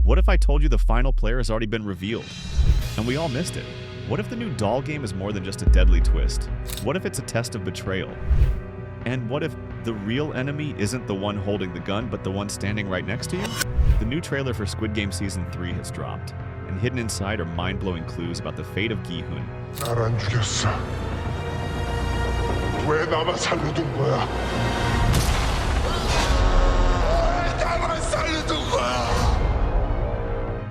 What if I told you the final player has already been revealed, and we all missed it? What if the new doll game is more than just a deadly twist? What if it's a test of betrayal? And what if the real enemy isn't the one holding the gun, but the one standing right next to you? The new trailer for Squid Game Season 3 has dropped, and hidden inside are mind-blowing clues about the fate of Gi-hun. 날 안 죽였어. 왜 나만 살려둔 거야? 왜 나만 살려둔 거야?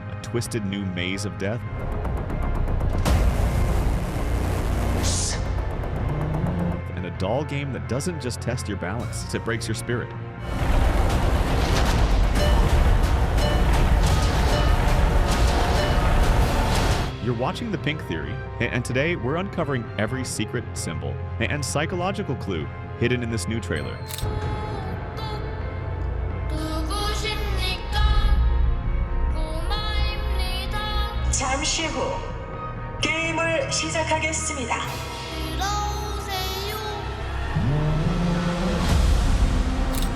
A twisted new maze of death. And a doll game that doesn't just test your balance, it breaks your spirit. You're watching The Pink Theory, and today we're uncovering every secret, symbol, and psychological clue hidden in this new trailer. 잠시 후 게임을 시작하겠습니다.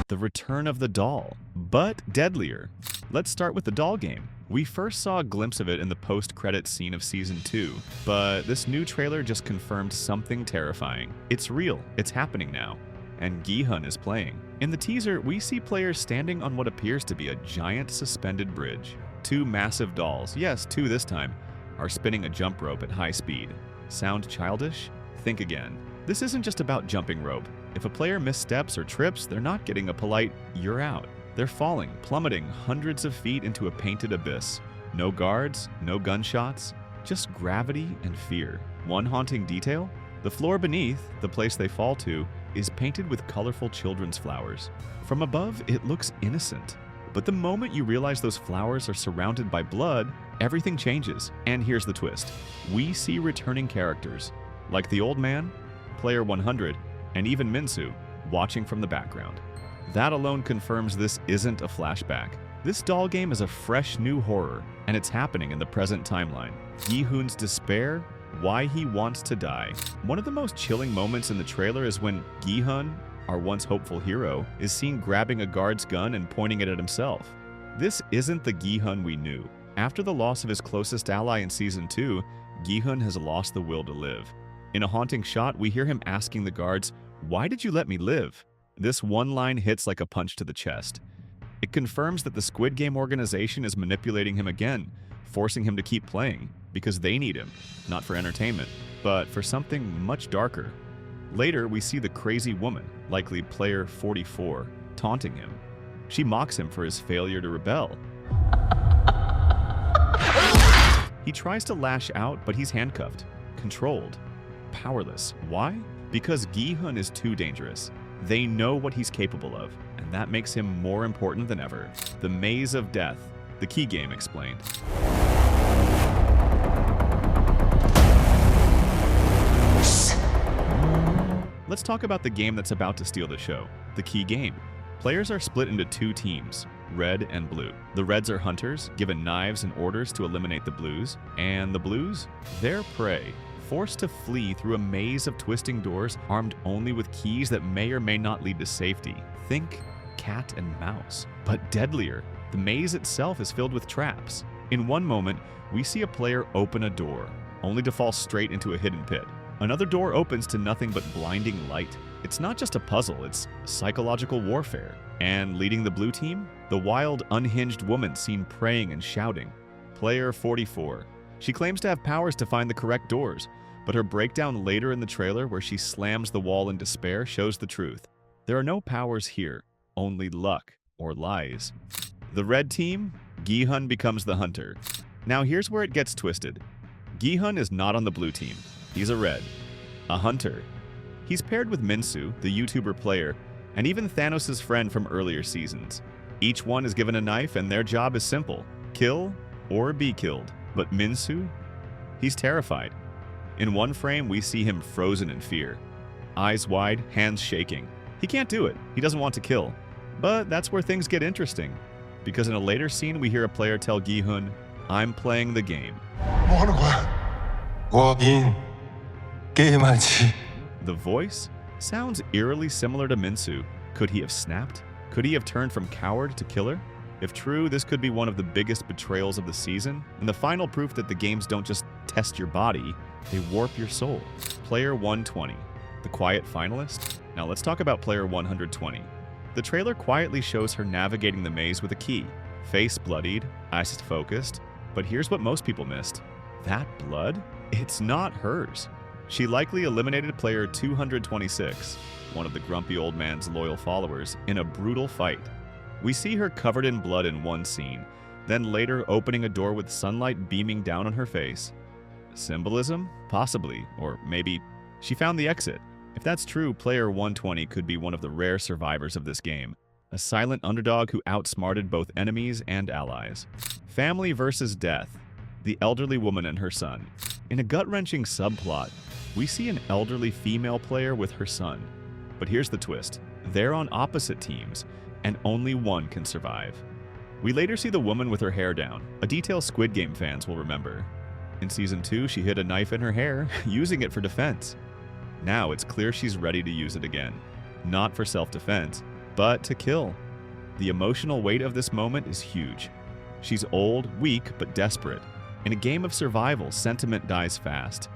The return of the doll, but deadlier. Let's start with the doll game. We first saw a glimpse of it in the post-credits scene of Season 2, but this new trailer just confirmed something terrifying. It's real, it's happening now, and Gi-hun is playing. In the teaser, we see players standing on what appears to be a giant suspended bridge. Two massive dolls, yes, two this time, are spinning a jump rope at high speed. Sound childish? Think again. This isn't just about jumping rope. If a player missteps or trips, they're not getting a polite, "you're out." They're falling, plummeting hundreds of feet into a painted abyss. No guards, no gunshots, just gravity and fear. One haunting detail? The floor beneath, the place they fall to, is painted with colorful children's flowers. From above, it looks innocent. But the moment you realize those flowers are surrounded by blood, everything changes. And here's the twist. We see returning characters, like the old man, Player 100, and even Minsu, watching from the background. That alone confirms this isn't a flashback. This doll game is a fresh new horror, and it's happening in the present timeline. Gi-hun's despair, why he wants to die. One of the most chilling moments in the trailer is when Gi-hun, our once hopeful hero, is seen grabbing a guard's gun and pointing it at himself. This isn't the Gi-hun we knew. After the loss of his closest ally in Season 2, Gi-hun has lost the will to live. In a haunting shot, we hear him asking the guards, "Why did you let me live?" This one line hits like a punch to the chest. It confirms that the Squid Game organization is manipulating him again, forcing him to keep playing, because they need him, not for entertainment, but for something much darker. Later, we see the crazy woman, likely Player 44, taunting him. She mocks him for his failure to rebel. He tries to lash out, but he's handcuffed, controlled, powerless. Why? Because Gi-hun is too dangerous. They know what he's capable of, and that makes him more important than ever. The maze of death, the key game explained. Let's talk about the game that's about to steal the show, the key game. Players are split into two teams, red and blue. The reds are hunters, given knives and orders to eliminate the blues, and the blues? They're prey, forced to flee through a maze of twisting doors armed only with keys that may or may not lead to safety. Think cat and mouse. But deadlier, the maze itself is filled with traps. In one moment, we see a player open a door, only to fall straight into a hidden pit. Another door opens to nothing but blinding light. It's not just a puzzle, it's psychological warfare. And leading the blue team? The wild, unhinged woman seen praying and shouting. Player 44. She claims to have powers to find the correct doors, but her breakdown later in the trailer where she slams the wall in despair shows the truth. There are no powers here, only luck or lies. The red team? Gi-hun becomes the hunter. Now here's where it gets twisted. Gi-hun is not on the blue team. He's a red, a hunter. He's paired with Minsu, the YouTuber player, and even Thanos' friend from earlier seasons. Each one is given a knife and their job is simple: kill or be killed. But Minsu? He's terrified. In one frame, we see him frozen in fear. Eyes wide, hands shaking. He can't do it. He doesn't want to kill. But that's where things get interesting. Because in a later scene, we hear a player tell Gi-hun, "I'm playing the game." 뭐 하는 거야? 거긴 게임하지. The voice sounds eerily similar to Minsu. Could he have snapped? Could he have turned from coward to killer? If true, this could be one of the biggest betrayals of the season, and the final proof that the games don't just test your body, they warp your soul. Player 120, the quiet finalist? Now let's talk about Player 120. The trailer quietly shows her navigating the maze with a key, face bloodied, eyes focused, but here's what most people missed. That blood? It's not hers. She likely eliminated Player 226, one of the grumpy old man's loyal followers, in a brutal fight. We see her covered in blood in one scene, then later opening a door with sunlight beaming down on her face. Symbolism? Possibly, or maybe she found the exit. If that's true, Player 120 could be one of the rare survivors of this game, a silent underdog who outsmarted both enemies and allies. Family versus death, the elderly woman and her son. In a gut-wrenching subplot, we see an elderly female player with her son. But here's the twist. They're on opposite teams, and only one can survive. We later see the woman with her hair down, a detail Squid Game fans will remember. In Season 2, she hid a knife in her hair, using it for defense. Now it's clear she's ready to use it again. Not for self-defense, but to kill. The emotional weight of this moment is huge. She's old, weak, but desperate. In a game of survival, sentiment dies fast.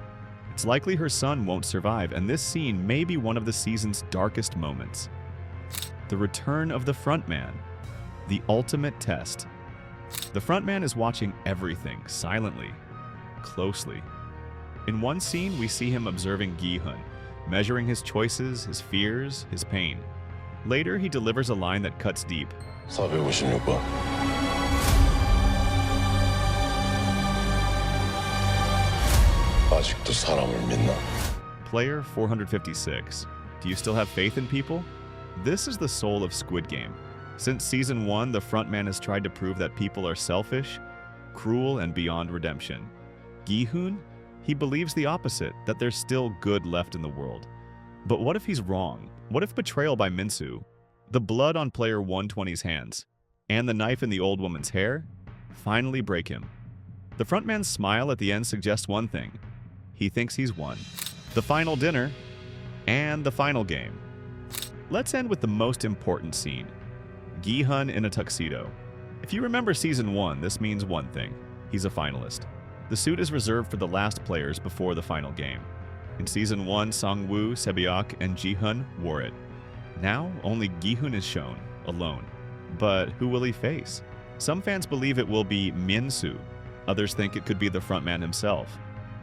It's likely her son won't survive, and this scene may be one of the season's darkest moments. The return of the Frontman, the ultimate test. The Frontman is watching everything, silently, closely. In one scene, we see him observing Gi-hun, measuring his choices, his fears, his pain. Later, he delivers a line that cuts deep. 456번. 아직도 사람을 믿나? Player 456. Do you still have faith in people? This is the soul of Squid Game. Since Season 1, the Frontman has tried to prove that people are selfish, cruel, and beyond redemption. Gi-hun? He believes the opposite, that there's still good left in the world. But what if he's wrong? What if betrayal by Minsu, the blood on Player 120's hands, and the knife in the old woman's hair finally break him? The Frontman's smile at the end suggests one thing. He thinks he's won. The final dinner, and the final game. Let's end with the most important scene. Gi-hun in a tuxedo. If you remember Season 1, this means one thing. He's a finalist. The suit is reserved for the last players before the final game. In Season 1, Sang-woo, Sebeok, and Gi-hun wore it. Now, only Gi-hun is shown, alone. But who will he face? Some fans believe it will be Minsu. Others think it could be the Frontman himself.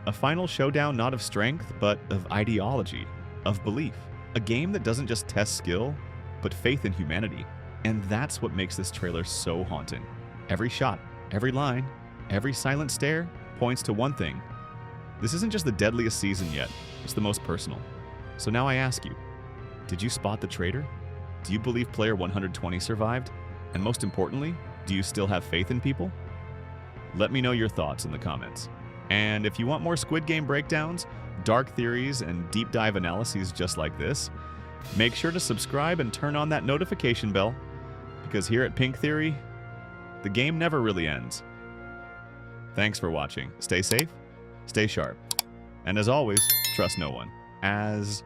A final showdown not of strength, but of ideology, of belief. A game that doesn't just test skill, but faith in humanity. And that's what makes this trailer so haunting. Every shot, every line, every silent stare points to one thing. This isn't just the deadliest season yet, it's the most personal. So now I ask you, did you spot the traitor? Do you believe Player 120 survived? And most importantly, do you still have faith in people? Let me know your thoughts in the comments. And if you want more Squid Game breakdowns, dark theories, and deep dive analyses just like this, make sure to subscribe and turn on that notification bell, because here at Pink Theory, the game never really ends. Thanks for watching. Stay safe, stay sharp, and as always, trust no one. As